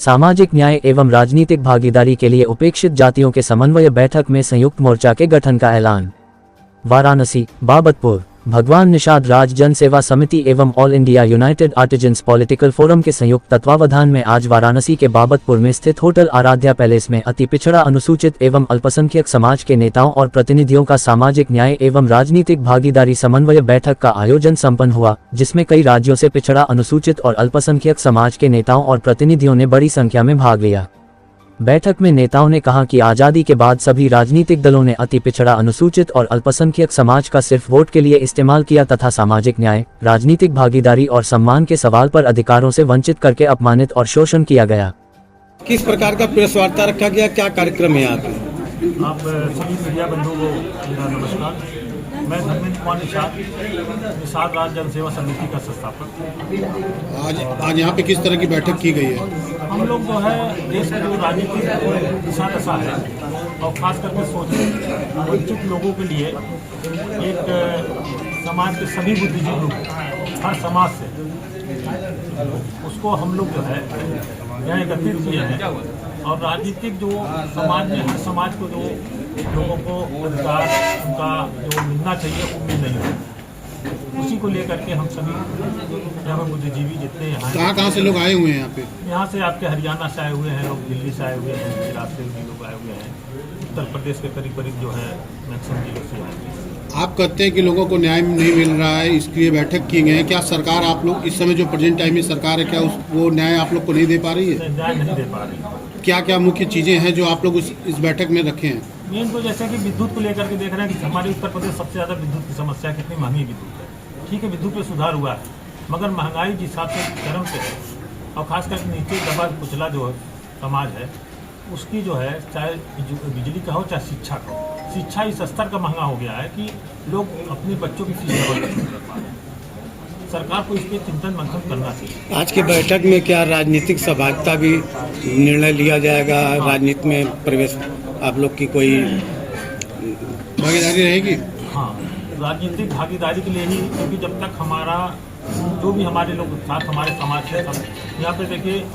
सामाजिक न्याय एवं राजनीतिक भागीदारी के लिए उपेक्षित जातियों के समन्वय बैठक में संयुक्त मोर्चा के गठन का ऐलान। वाराणसी, बाबतपुर, भगवान निषाद राज जन सेवा समिति एवं all India United artisans political forum के संयुक्त तत्वावधान में आज वाराणसी के बाबतपुर में स्थित होटल आराध्या पैलेस में अति पिछड़ा, अनुसूचित एवं अल्पसंख्यक समाज के नेताओं और प्रतिनिधियों का सामाजिक न्याय एवं राजनीतिक भागीदारी समन्वय बैठक का आयोजन संपन्न हुआ, जिसमें कई राज्यों से पिछड़ा, अनुसूचित और अल्पसंख्यक समाज के नेताओं और प्रतिनिधियों ने बड़ी संख्या में भाग लिया। बैठक में नेताओं ने कहा कि आज़ादी के बाद सभी राजनीतिक दलों ने अति पिछड़ा, अनुसूचित और अल्पसंख्यक समाज का सिर्फ वोट के लिए इस्तेमाल किया तथा सामाजिक न्याय, राजनीतिक भागीदारी और सम्मान के सवाल पर अधिकारों से वंचित करके अपमानित और शोषण किया गया। किस प्रकार का प्रेस वार्ता रखा गया, क्या कार्यक्रम है यहाँ पे? आप सभी मीडिया बंधुओं को मेरा नमस्कार। मैं धर्मेंद्र कुमार निषाद राज जन सेवा समिति का संस्थापक। आज यहाँ पे किस तरह की बैठक की गई है? हम लोग जो है देश में जो राजनीतिक दिशा दशा है और खास करके शोषित वंचित लोगों के लिए एक समाज के सभी बुद्धिजीवी लोग, हर समाज से उसको हम लोग जो है यहाँ एकत्रित किए हैं और राजनीतिक जो समाज में हर समाज को जो लोगों को अधिकार उनका जो मिलना चाहिए वो मिल नहीं है, उसी को लेकर के हम सभी यहाँ पर बुद्धिजीवी जितने यहाँ कहाँ से लोग आए हुए हैं यहाँ पे? यहाँ से आपके हरियाणा से आए हुए हैं लोग, दिल्ली से आए हुए हैं, गुजरात से भी लोग आए हुए हैं, उत्तर प्रदेश के करीब करीब जो है मैक्सिमम जिलों से आए हैं। आप कहते हैं कि लोगों को न्याय नहीं मिल रहा है, इसके लिए बैठक की गई है। क्या सरकार, आप लोग इस समय जो प्रेजेंट टाइम में सरकार है, क्या वो न्याय आप लोग को नहीं दे पा रही है? न्याय नहीं दे पा रही। क्या क्या मुख्य चीज़ें हैं जो आप लोग इस बैठक में रखे हैं? मेन तो जैसे कि विद्युत को लेकर के देख रहे हैं कि हमारे उत्तर प्रदेश सबसे ज़्यादा विद्युत की समस्या, कितनी महंगी विद्युत है। ठीक है, विद्युत में सुधार हुआ है, मगर महंगाई जिस हिसाब से चरम पे है और खास करके नीचे दबा कुचला जो समाज है उसकी जो है, चाहे बिजली का हो चाहे शिक्षा का हो, शिक्षा इस स्तर का महंगा हो गया है कि लोग अपने बच्चों की फीस जमा नहीं कर पा रहे। सरकार को इस पर चिंतन मंथन करना चाहिए। आज की बैठक में क्या राजनीतिक सहभागिता भी निर्णय लिया जाएगा? राजनीति में प्रवेश आप लोग की कोई भागीदारी रहेगी? हाँ, राजनीतिक भागीदारी के लिए ही, क्योंकि जब तक हमारा जो भी हमारे लोग साथ हमारे समाज से यहाँ पे देखिए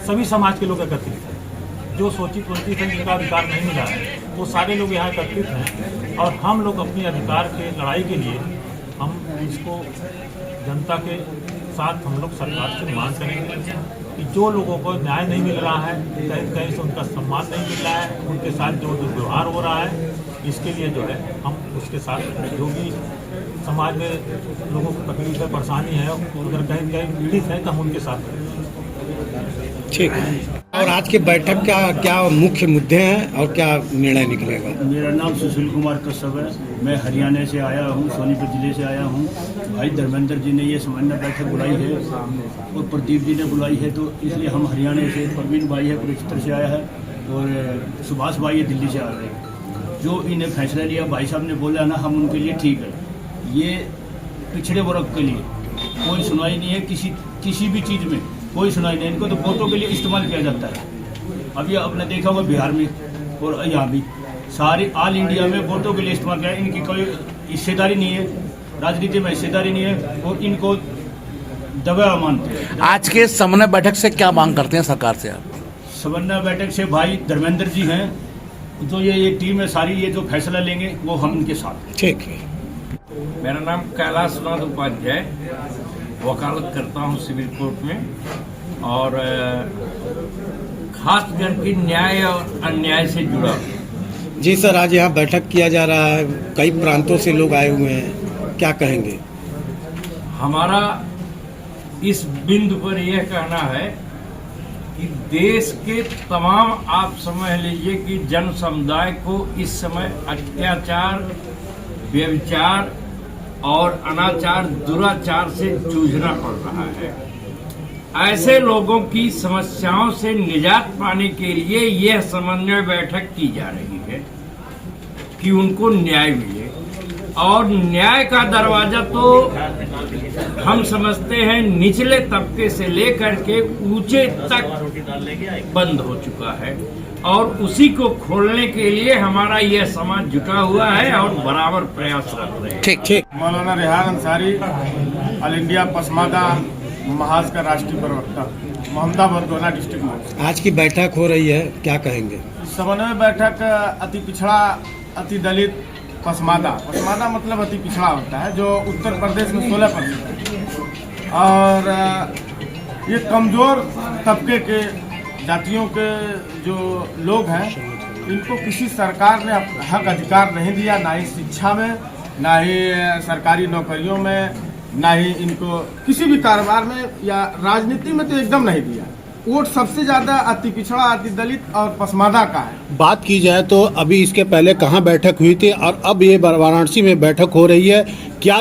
सभी समाज के लोग एकत्रित हैं, जो शोषित वंचित हैं जिनका अधिकार नहीं मिला है वो सारे लोग यहाँ एकत्रित हैं और हम लोग अपने अधिकार के लड़ाई के लिए हम इसको जनता के साथ हम लोग सरकार से मांग करेंगे कि जो लोगों को न्याय नहीं मिल रहा है, कहीं कहीं से उनका सम्मान नहीं मिल रहा है, उनके साथ जो दुर्व्यवहार हो रहा है, इसके लिए जो है हम उसके साथ जो भी समाज में लोगों को तकलीफ है, परेशानी है, अगर कहीं कहीं पीड़ित है तो हम उनके साथ करेंगे। ठीक है। और आज की बैठक का क्या मुख्य मुद्दे हैं और क्या निर्णय निकलेगा? मेरा नाम सुशील कुमार कश्यप है। मैं हरियाणा से आया हूँ, सोनीपत जिले से आया हूँ। भाई धर्मेंद्र जी ने ये समन्वय बैठक बुलाई है और प्रदीप जी ने बुलाई है, तो इसलिए हम हरियाणा से, प्रवीण भाई है पुरस्तर से आया है और सुभाष भाई है दिल्ली से आ रहे हैं। जो इन्हें फैसला लिया भाई साहब ने बोला ना, हम उनके लिए ठीक है। ये पिछड़े वर्ग के लिए कोई सुनवाई नहीं है, किसी भी चीज़ में कोई सुनाई नहीं। इनको तो वोटों के लिए इस्तेमाल किया जाता है। अभी आपने देखा होगा बिहार में और यहाँ भी सारी ऑल इंडिया में वोटों के लिए इस्तेमाल किया। इनकी कोई हिस्सेदारी नहीं है, राजनीति में हिस्सेदारी नहीं है और इनको दबाव मानते हैं। आज के समन्वय बैठक से क्या मांग करते हैं सरकार से आप? समन्वय बैठक से भाई धर्मेंद्र जी हैं, तो ये टीम है सारी, ये जो फैसला लेंगे वो हम इनके साथ। ठीक है। मेरा नाम कैलाशनाथ उपाध्याय, वकालत करता हूँ सिविल कोर्ट में और खास करके न्याय और अन्याय से जुड़ा। जी सर, आज यहाँ बैठक किया जा रहा है, कई प्रांतों से लोग आए हुए हैं, क्या कहेंगे? हमारा इस बिंदु पर यह कहना है कि देश के तमाम, आप समझ लीजिए कि जन समुदाय को इस समय अत्याचार, व्यभिचार और अनाचार, दुराचार से जूझना पड़ रहा है। ऐसे लोगों की समस्याओं से निजात पाने के लिए यह समन्वय बैठक की जा रही है कि उनको न्याय मिले। और न्याय का दरवाजा तो हम समझते हैं निचले तबके से लेकर के ऊंचे तक बंद हो चुका है और उसी को खोलने के लिए हमारा यह समाज जुटा हुआ है और बराबर प्रयासरत रहे। ठीक। मौलाना रेहान अंसारी, ऑल इंडिया पसमादा महाज का राष्ट्रीय प्रवक्ता। मोहम्मदा बरगोना डिस्ट्रिक्ट में। आज की बैठक हो रही है, क्या कहेंगे? समन्वय बैठक अति पिछड़ा, अति दलित, पसमादा मतलब अति पिछड़ा होता है, जो उत्तर प्रदेश में 16% है। और ये कमज़ोर तबके के जातियों के जो लोग हैं, इनको किसी सरकार ने हक अधिकार नहीं दिया, ना ही शिक्षा में, ना ही सरकारी नौकरियों में, ना ही इनको किसी भी कारोबार में या राजनीति में तो एकदम नहीं दिया। वोट सबसे ज्यादा अति पिछड़ा, अति दलित और पसमादा का है। बात की जाए तो अभी इसके पहले कहाँ बैठक हुई थी और अब ये वाराणसी में बैठक हो रही है, क्या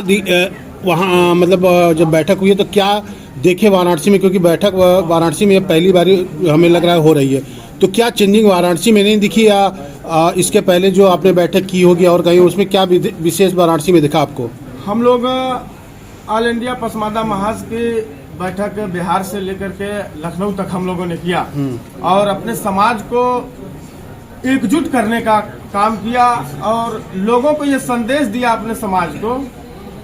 वहाँ मतलब जब बैठक हुई है तो क्या देखे वाराणसी में, क्योंकि बैठक वाराणसी में पहली बार हमें लग रहा है हो रही है, तो क्या चेंजिंग वाराणसी में नहीं दिखी या इसके पहले जो आपने बैठक की होगी और कहीं उसमें क्या विशेष वाराणसी में दिखा आपको? हम लोग ऑल इंडिया पसमादा महाज की बैठक बिहार से लेकर के लखनऊ तक हम लोगों ने किया और अपने समाज को एकजुट करने का काम किया और लोगों को ये संदेश दिया अपने समाज को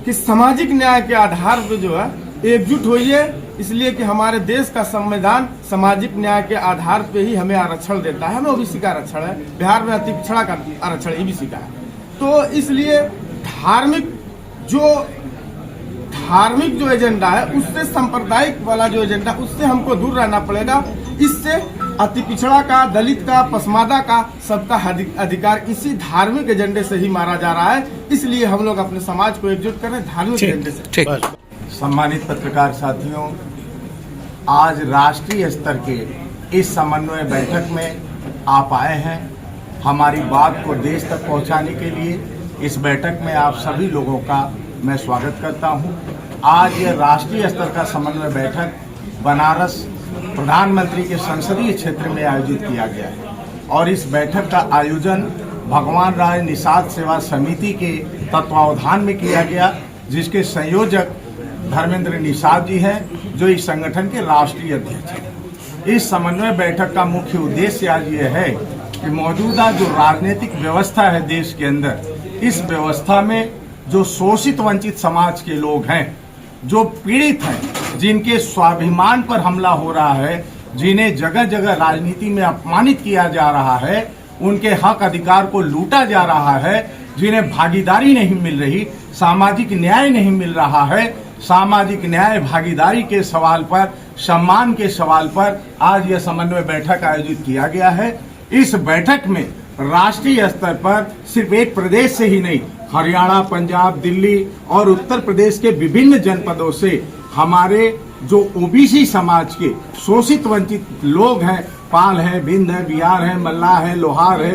कि सामाजिक न्याय के आधार पर जो है एकजुट होइए, इसलिए कि हमारे देश का संविधान सामाजिक न्याय के आधार पे ही हमें आरक्षण देता है। हमें ओबीसी का आरक्षण है, बिहार में अति पिछड़ा का आरक्षण ईबीसी का है। तो इसलिए धार्मिक जो एजेंडा है उससे, सांप्रदायिक वाला जो एजेंडा, उससे हमको दूर रहना पड़ेगा। इससे अति पिछड़ा का, दलित का, पसमादा का, सबका अधिकार इसी धार्मिक एजेंडे से ही मारा जा रहा है। इसलिए हम लोग अपने समाज को एकजुट कर रहे हैं धार्मिक एजेंडे से। सम्मानित पत्रकार साथियों, आज राष्ट्रीय स्तर के इस समन्वय बैठक में आप आए हैं हमारी बात को देश तक पहुंचाने के लिए। इस बैठक में आप सभी लोगों का मैं स्वागत करता हूं। आज ये राष्ट्रीय स्तर का समन्वय बैठक बनारस प्रधानमंत्री के संसदीय क्षेत्र में आयोजित किया गया है और इस बैठक का आयोजन भगवान राय निषाद सेवा समिति के तत्वावधान में किया गया, जिसके संयोजक धर्मेंद्र निषाद जी हैं, जो इस संगठन के राष्ट्रीय अध्यक्ष हैं। इस समन्वय बैठक का मुख्य उद्देश्य आज ये है कि मौजूदा जो राजनीतिक व्यवस्था है देश के अंदर, इस व्यवस्था में जो शोषित वंचित समाज के लोग हैं, जो पीड़ित हैं, जिनके स्वाभिमान पर हमला हो रहा है, जिन्हें जगह जगह राजनीति में अपमानित किया जा रहा है, उनके हक अधिकार को लूटा जा रहा है, जिन्हें भागीदारी नहीं मिल रही, सामाजिक न्याय नहीं मिल रहा है, सामाजिक न्याय भागीदारी के सवाल पर, सम्मान के सवाल पर आज यह समन्वय बैठक आयोजित किया गया है। इस बैठक में राष्ट्रीय स्तर पर सिर्फ एक प्रदेश से ही नहीं, हरियाणा, पंजाब, दिल्ली और उत्तर प्रदेश के विभिन्न जनपदों से हमारे जो ओबीसी समाज के शोषित वंचित लोग हैं, पाल है, बिंद है, बिहार है, मल्लाह है, लोहार है,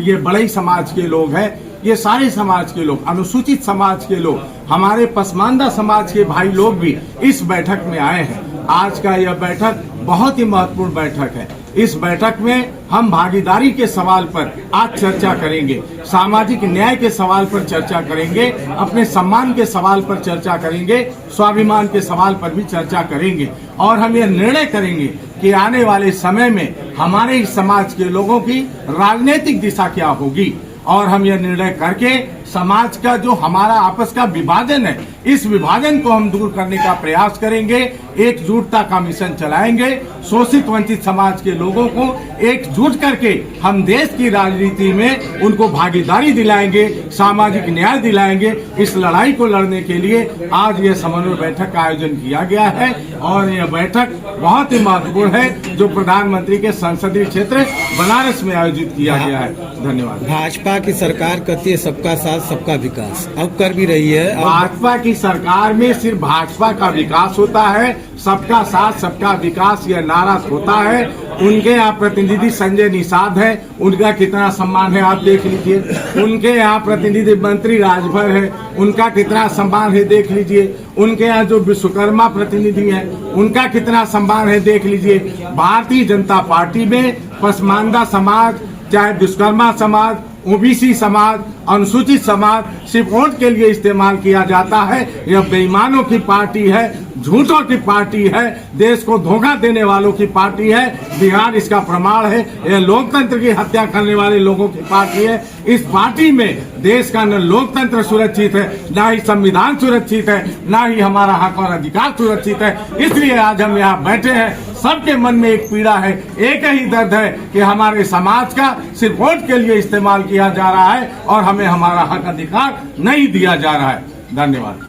ये बड़ई समाज के लोग हैं, ये सारे समाज के लोग, अनुसूचित समाज के लोग, हमारे पसमानदा समाज के भाई लोग भी इस बैठक में आए हैं। आज का यह बैठक बहुत ही महत्वपूर्ण बैठक है। इस बैठक में हम भागीदारी के सवाल पर आज चर्चा करेंगे, सामाजिक न्याय के सवाल पर चर्चा करेंगे, अपने सम्मान के सवाल पर चर्चा करेंगे, स्वाभिमान के सवाल पर भी चर्चा करेंगे और हम ये निर्णय करेंगे कि आने वाले समय में हमारे इस समाज के लोगों की राजनीतिक दिशा क्या होगी और हम यह निर्णय करके समाज का जो हमारा आपस का विभाजन है, इस विभाजन को हम दूर करने का प्रयास करेंगे, एकजुटता का मिशन चलाएंगे, शोषित वंचित समाज के लोगों को एकजुट करके हम देश की राजनीति में उनको भागीदारी दिलाएंगे, सामाजिक न्याय दिलाएंगे। इस लड़ाई को लड़ने के लिए आज यह समन्वय बैठक का आयोजन किया गया है और यह बैठक बहुत ही महत्वपूर्ण है, जो प्रधानमंत्री के संसदीय क्षेत्र बनारस में आयोजित किया गया है। धन्यवाद। भाजपा की सरकार कहती है सबका साथ सबका विकास, अब कर भी रही है। भाजपा की सरकार में सिर्फ भाजपा का विकास होता है, सबका साथ सबका विकास यह नारा होता है। उनके यहाँ प्रतिनिधि संजय निषाद है, उनका कितना सम्मान है आप देख लीजिए। उनके यहाँ प्रतिनिधि मंत्री राजभर है, उनका कितना सम्मान है देख लीजिए। उनके यहाँ जो विश्वकर्मा प्रतिनिधि है, उनका कितना सम्मान है देख लीजिए। भारतीय जनता पार्टी में पसमानदा समाज, चाहे विश्वकर्मा समाज, ओबीसी समाज, अनुसूचित समाज सिर्फ वोट के लिए इस्तेमाल किया जाता है। यह बेईमानों की पार्टी है झूठों की पार्टी है, देश को धोखा देने वालों की पार्टी है। बिहार इसका प्रमाण है। यह लोकतंत्र की हत्या करने वाले लोगों की पार्टी है। इस पार्टी में देश का न लोकतंत्र सुरक्षित है, ना ही संविधान सुरक्षित है, ना ही हमारा हक और अधिकार सुरक्षित है। इसलिए आज हम यहाँ बैठे हैं। सबके मन में एक पीड़ा है, एक ही दर्द है कि हमारे समाज का सिर्फ वोट के लिए इस्तेमाल किया जा रहा है और हमें हमारा हक अधिकार नहीं दिया जा रहा है। धन्यवाद।